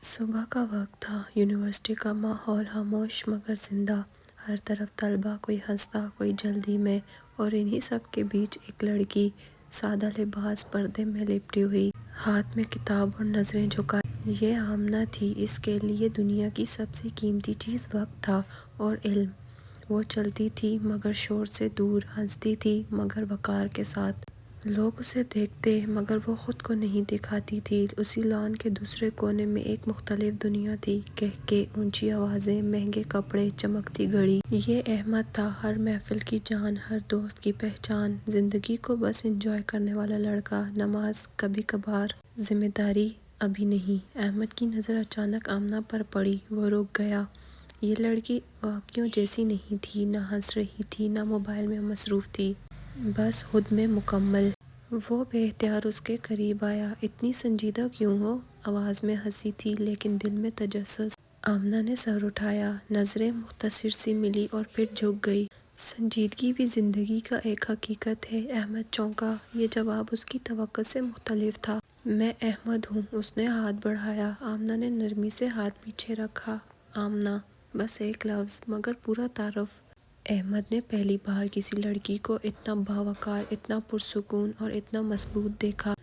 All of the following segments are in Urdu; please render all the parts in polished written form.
صبح کا وقت تھا۔ یونیورسٹی کا ماحول خاموش مگر زندہ۔ ہر طرف طلبہ، کوئی ہنستا، کوئی جلدی میں، اور انہی سب کے بیچ ایک لڑکی، سادہ لباس، پردے میں لپٹی ہوئی، ہاتھ میں کتاب اور نظریں جھکائے۔ یہ آمنہ تھی۔ اس کے لیے دنیا کی سب سے قیمتی چیز وقت تھا اور علم۔ وہ چلتی تھی مگر شور سے دور، ہنستی تھی مگر وقار کے ساتھ۔ لوگ اسے دیکھتے مگر وہ خود کو نہیں دکھاتی تھی۔ اسی لان کے دوسرے کونے میں ایک مختلف دنیا تھی۔ کہکے، اونچی آوازیں، مہنگے کپڑے، چمکتی گھڑی۔ یہ احمد تھا، ہر محفل کی جان، ہر دوست کی پہچان، زندگی کو بس انجوائے کرنے والا لڑکا۔ نماز کبھی کبھار، ذمہ داری ابھی نہیں۔ احمد کی نظر اچانک آمنہ پر پڑی۔ وہ رک گیا۔ یہ لڑکی باقیوں جیسی نہیں تھی، نہ ہنس رہی تھی، نہ موبائل میں مصروف تھی، بس خود میں مکمل۔ وہ بے اختیار اس کے قریب آیا۔ اتنی سنجیدہ کیوں ہو؟ آواز میں ہنسی تھی لیکن دل میں تجسس۔ آمنہ نے سر اٹھایا، نظریں مختصر سی ملی اور پھر جھک گئی۔ سنجیدگی بھی زندگی کا ایک حقیقت ہے۔ احمد چونکا۔ یہ جواب اس کی توقع سے مختلف تھا۔ میں احمد ہوں۔ اس نے ہاتھ بڑھایا۔ آمنہ نے نرمی سے ہاتھ پیچھے رکھا۔ آمنہ، بس ایک لفظ، مگر پورا تعارف۔ احمد نے پہلی بار کسی لڑکی کو اتنا باوقار، اتنا پرسکون اور اتنا مضبوط دیکھا۔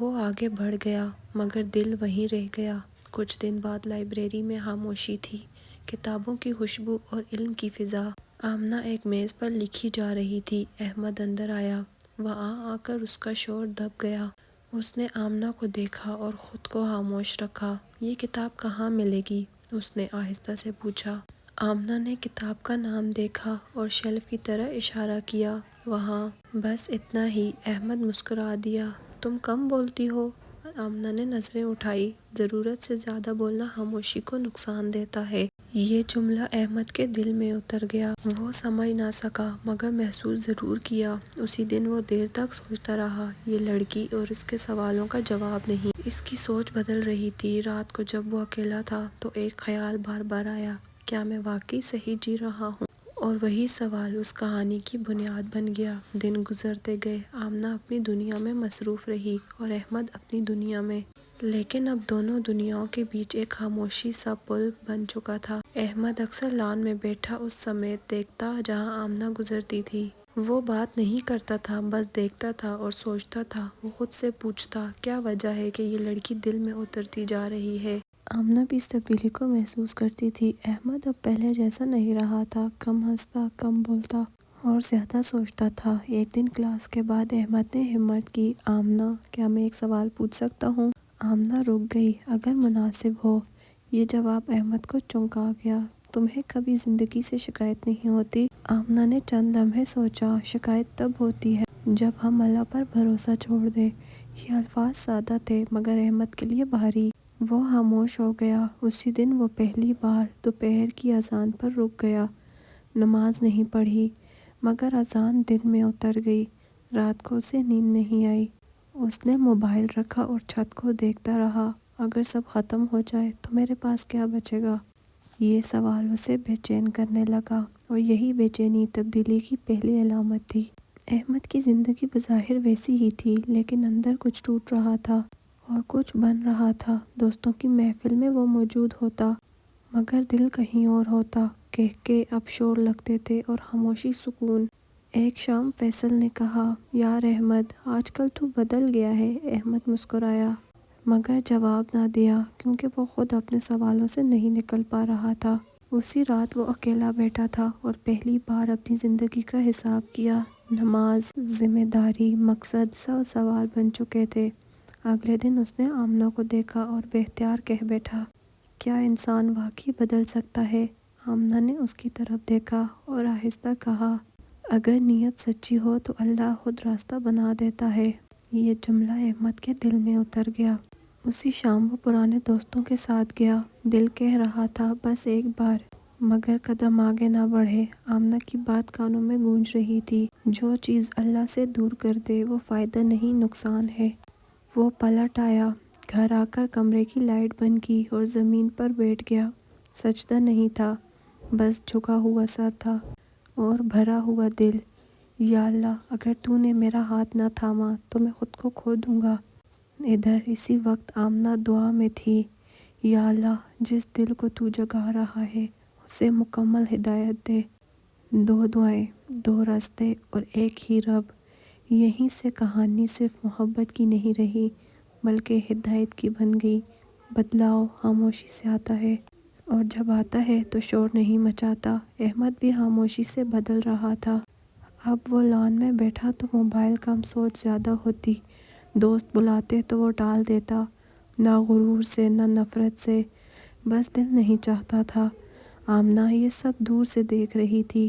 وہ آگے بڑھ گیا مگر دل وہیں رہ گیا۔ کچھ دن بعد لائبریری میں خاموشی تھی، کتابوں کی خوشبو اور علم کی فضا۔ آمنہ ایک میز پر لکھی جا رہی تھی۔ احمد اندر آیا۔ وہاں آ کر اس کا شور دب گیا۔ اس نے آمنہ کو دیکھا اور خود کو خاموش رکھا۔ یہ کتاب کہاں ملے گی؟ اس نے آہستہ سے پوچھا۔ آمنہ نے کتاب کا نام دیکھا اور شیلف کی طرف اشارہ کیا۔ وہاں، بس اتنا ہی۔ احمد مسکرا دیا۔ تم کم بولتی ہو؟ آمنہ نے نظریں اٹھائی۔ ضرورت سے زیادہ بولنا خاموشی کو نقصان دیتا ہے۔ یہ جملہ احمد کے دل میں اتر گیا۔ وہ سمجھ نہ سکا مگر محسوس ضرور کیا۔ اسی دن وہ دیر تک سوچتا رہا۔ یہ لڑکی اور اس کے سوالوں کا جواب نہیں۔ اس کی سوچ بدل رہی تھی۔ رات کو جب وہ اکیلا تھا تو ایک خیال بار بار آیا، کیا میں واقعی صحیح جی رہا ہوں؟ اور وہی سوال اس کہانی کی بنیاد بن گیا۔ دن گزرتے گئے۔ آمنہ اپنی دنیا میں مصروف رہی اور احمد اپنی دنیا میں۔ لیکن اب دونوں دنیاؤں کے بیچ ایک خاموشی سا پل بن چکا تھا۔ احمد اکثر لان میں بیٹھا اس سمیت دیکھتا جہاں آمنہ گزرتی تھی۔ وہ بات نہیں کرتا تھا، بس دیکھتا تھا اور سوچتا تھا۔ وہ خود سے پوچھتا، کیا وجہ ہے کہ یہ لڑکی دل میں اترتی جا رہی ہے؟ آمنہ بھی اس تبدیلی کو محسوس کرتی تھی۔ احمد اب پہلے جیسا نہیں رہا تھا، کم ہنستا، کم بولتا اور زیادہ سوچتا تھا۔ ایک دن کلاس کے بعد احمد نے ہمت کی، آمنہ، کیا میں ایک سوال پوچھ سکتا ہوں؟ آمنہ رک گئی۔ اگر مناسب ہو۔ یہ جواب احمد کو چونکا گیا۔ تمہیں کبھی زندگی سے شکایت نہیں ہوتی؟ آمنہ نے چند لمحے سوچا۔ شکایت تب ہوتی ہے جب ہم اللہ پر بھروسہ چھوڑ دیں۔ یہ الفاظ سادہ تھے مگر احمد کے لیے بھاری۔ وہ خاموش ہو گیا۔ اسی دن وہ پہلی بار دوپہر کی اذان پر رک گیا۔ نماز نہیں پڑھی مگر اذان دل میں اتر گئی۔ رات کو اسے نیند نہیں آئی۔ اس نے موبائل رکھا اور چھت کو دیکھتا رہا۔ اگر سب ختم ہو جائے تو میرے پاس کیا بچے گا؟ یہ سوال اسے بے چین کرنے لگا اور یہی بے چینی تبدیلی کی پہلی علامت تھی۔ احمد کی زندگی بظاہر ویسی ہی تھی لیکن اندر کچھ ٹوٹ رہا تھا اور کچھ بن رہا تھا۔ دوستوں کی محفل میں وہ موجود ہوتا مگر دل کہیں اور ہوتا۔ کہکے اب شور لگتے تھے اور خاموشی سکون۔ ایک شام فیصل نے کہا، یار احمد، آج کل تو بدل گیا ہے۔ احمد مسکرایا مگر جواب نہ دیا کیونکہ وہ خود اپنے سوالوں سے نہیں نکل پا رہا تھا۔ اسی رات وہ اکیلا بیٹھا تھا اور پہلی بار اپنی زندگی کا حساب کیا۔ نماز، ذمہ داری، مقصد، سب سوال بن چکے تھے۔ اگلے دن اس نے آمنہ کو دیکھا اور بے اختیار کہہ بیٹھا، کیا انسان واقعی بدل سکتا ہے؟ آمنہ نے اس کی طرف دیکھا اور آہستہ کہا، اگر نیت سچی ہو تو اللہ خود راستہ بنا دیتا ہے۔ یہ جملہ احمد کے دل میں اتر گیا۔ اسی شام وہ پرانے دوستوں کے ساتھ گیا۔ دل کہہ رہا تھا، بس ایک بار، مگر قدم آگے نہ بڑھے۔ آمنہ کی بات کانوں میں گونج رہی تھی، جو چیز اللہ سے دور کر دے وہ فائدہ نہیں، نقصان ہے۔ وہ پلٹ آیا۔ گھر آ کر کمرے کی لائٹ بند کی اور زمین پر بیٹھ گیا۔ سجدہ نہیں تھا، بس جھکا ہوا سر تھا اور بھرا ہوا دل۔ یا اللہ، اگر تو نے میرا ہاتھ نہ تھاما تو میں خود کو کھو دوں گا۔ ادھر اسی وقت آمنہ دعا میں تھی، یا اللہ، جس دل کو تو جگا رہا ہے اسے مکمل ہدایت دے۔ دو دعائیں، دو راستے اور ایک ہی رب، یہیں سے کہانی صرف محبت کی نہیں رہی بلکہ ہدایت کی بن گئی۔ بدلاؤ خاموشی سے آتا ہے، اور جب آتا ہے تو شور نہیں مچاتا۔ احمد بھی خاموشی سے بدل رہا تھا۔ اب وہ لان میں بیٹھا تو موبائل کم سوچ زیادہ ہوتی، دوست بلاتے تو وہ ٹال دیتا، نہ غرور سے نہ نفرت سے، بس دل نہیں چاہتا تھا۔ آمنہ یہ سب دور سے دیکھ رہی تھی۔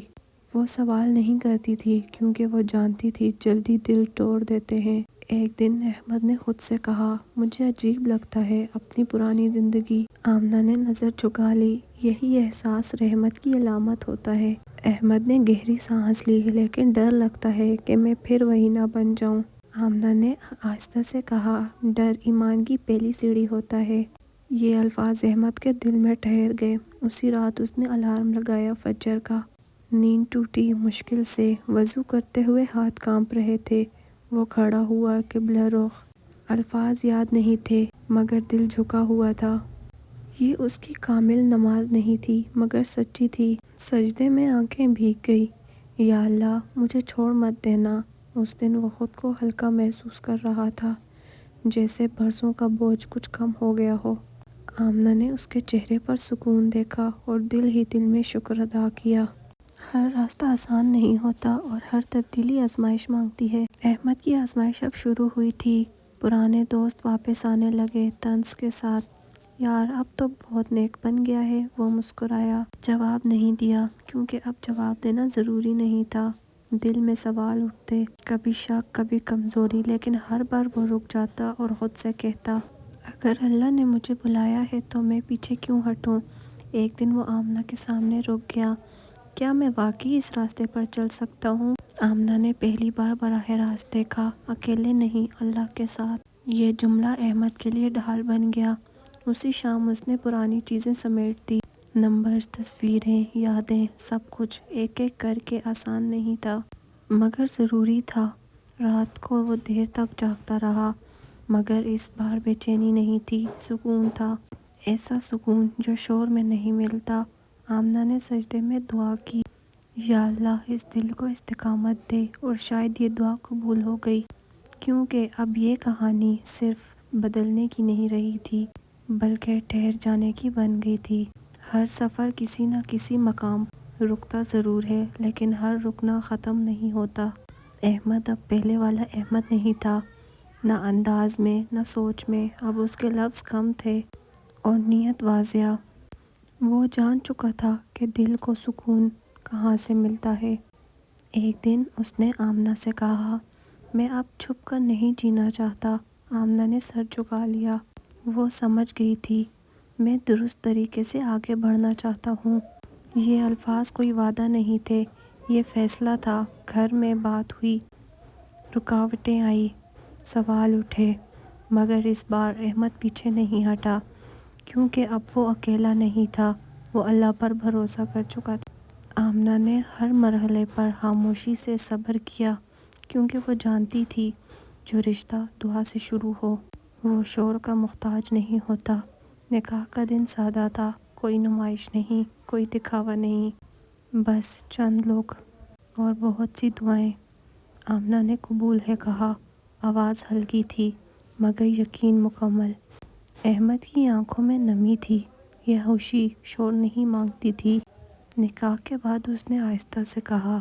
وہ سوال نہیں کرتی تھی کیونکہ وہ جانتی تھی جلدی دل توڑ دیتے ہیں۔ ایک دن احمد نے خود سے کہا، مجھے عجیب لگتا ہے اپنی پرانی زندگی۔ آمنہ نے نظر جھکا لی۔ یہی احساس رحمت کی علامت ہوتا ہے۔ احمد نے گہری سانس لی، لیکن ڈر لگتا ہے کہ میں پھر وہی نہ بن جاؤں۔ آمنہ نے آہستہ سے کہا، ڈر ایمان کی پہلی سیڑھی ہوتا ہے۔ یہ الفاظ احمد کے دل میں ٹھہر گئے۔ اسی رات اس نے الارم لگایا فجر کا۔ نیند ٹوٹی مشکل سے، وضو کرتے ہوئے ہاتھ کانپ رہے تھے۔ وہ کھڑا ہوا قبلہ رخ۔ الفاظ یاد نہیں تھے مگر دل جھکا ہوا تھا۔ یہ اس کی کامل نماز نہیں تھی مگر سچی تھی۔ سجدے میں آنکھیں بھیگ گئی۔ یا اللہ، مجھے چھوڑ مت دینا۔ اس دن وہ خود کو ہلکا محسوس کر رہا تھا، جیسے برسوں کا بوجھ کچھ کم ہو گیا ہو۔ آمنہ نے اس کے چہرے پر سکون دیکھا اور دل ہی دل میں شکر ادا کیا۔ ہر راستہ آسان نہیں ہوتا اور ہر تبدیلی آزمائش مانگتی ہے۔ احمد کی آزمائش اب شروع ہوئی تھی۔ پرانے دوست واپس آنے لگے طنز کے ساتھ۔ یار اب تو بہت نیک بن گیا ہے، وہ مسکرایا۔ جواب نہیں دیا کیونکہ اب جواب دینا ضروری نہیں تھا۔ دل میں سوال اٹھتے، کبھی شک کبھی کمزوری، لیکن ہر بار وہ رک جاتا اور خود سے کہتا، اگر اللہ نے مجھے بلایا ہے تو میں پیچھے کیوں ہٹوں۔ ایک دن وہ آمنہ کے سامنے رک گیا۔ کیا میں واقعی اس راستے پر چل سکتا ہوں؟ آمنہ نے پہلی بار براہ راست دیکھا، اکیلے نہیں، اللہ کے ساتھ۔ یہ جملہ احمد کے لیے ڈھال بن گیا۔ اسی شام اس نے پرانی چیزیں سمیٹ دی، نمبرز، تصویریں، یادیں، سب کچھ۔ ایک ایک کر کے آسان نہیں تھا مگر ضروری تھا۔ رات کو وہ دیر تک جاگتا رہا مگر اس بار بے چینی نہیں تھی، سکون تھا، ایسا سکون جو شور میں نہیں ملتا۔ آمنہ نے سجدے میں دعا کی، یا اللہ اس دل کو استقامت دے، اور شاید یہ دعا قبول ہو گئی، کیونکہ اب یہ کہانی صرف بدلنے کی نہیں رہی تھی بلکہ ٹھہر جانے کی بن گئی تھی۔ ہر سفر کسی نہ کسی مقام رکتا ضرور ہے لیکن ہر رکنا ختم نہیں ہوتا۔ احمد اب پہلے والا احمد نہیں تھا، نہ انداز میں نہ سوچ میں۔ اب اس کے لفظ کم تھے اور نیت واضح۔ وہ جان چکا تھا کہ دل کو سکون کہاں سے ملتا ہے۔ ایک دن اس نے آمنہ سے کہا، میں اب چھپ کر نہیں جینا چاہتا۔ آمنہ نے سر جھکا لیا۔ وہ سمجھ گئی تھی، میں درست طریقے سے آگے بڑھنا چاہتا ہوں۔ یہ الفاظ کوئی وعدہ نہیں تھے، یہ فیصلہ تھا۔ گھر میں بات ہوئی، رکاوٹیں آئی، سوال اٹھے، مگر اس بار احمد پیچھے نہیں ہٹا، کیونکہ اب وہ اکیلا نہیں تھا، وہ اللہ پر بھروسہ کر چکا تھا۔ آمنہ نے ہر مرحلے پر خاموشی سے صبر کیا، کیونکہ وہ جانتی تھی جو رشتہ دعا سے شروع ہو وہ شور کا محتاج نہیں ہوتا۔ نکاح کا دن سادہ تھا، کوئی نمائش نہیں، کوئی دکھاوا نہیں، بس چند لوگ اور بہت سی دعائیں۔ آمنہ نے قبول ہے کہا، آواز ہلکی تھی مگر یقین مکمل۔ احمد کی آنکھوں میں نمی تھی، یہ خوشی شور نہیں مانگتی تھی۔ نکاح کے بعد اس نے آہستہ سے کہا،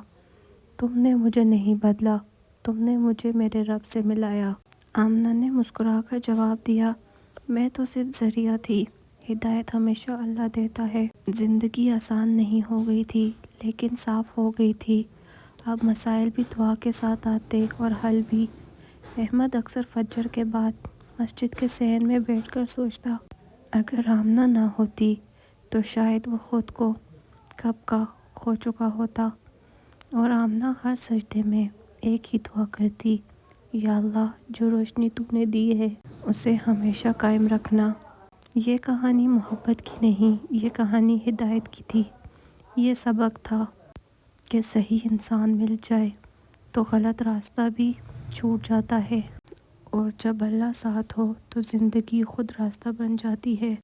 تم نے مجھے نہیں بدلا، تم نے مجھے میرے رب سے ملایا۔ آمنہ نے مسکرا کر جواب دیا، میں تو صرف ذریعہ تھی، ہدایت ہمیشہ اللہ دیتا ہے۔ زندگی آسان نہیں ہو گئی تھی لیکن صاف ہو گئی تھی۔ اب مسائل بھی دعا کے ساتھ آتے اور حل بھی۔ احمد اکثر فجر کے بعد مسجد کے صحن میں بیٹھ کر سوچتا، اگر آمنہ نہ ہوتی تو شاید وہ خود کو کب کا کھو چکا ہوتا۔ اور آمنہ ہر سجدے میں ایک ہی دعا کرتی، یا اللہ جو روشنی تو نے دی ہے اسے ہمیشہ قائم رکھنا۔ یہ کہانی محبت کی نہیں، یہ کہانی ہدایت کی تھی۔ یہ سبق تھا کہ صحیح انسان مل جائے تو غلط راستہ بھی چھوٹ جاتا ہے، اور جب اللہ ساتھ ہو تو زندگی خود راستہ بن جاتی ہے۔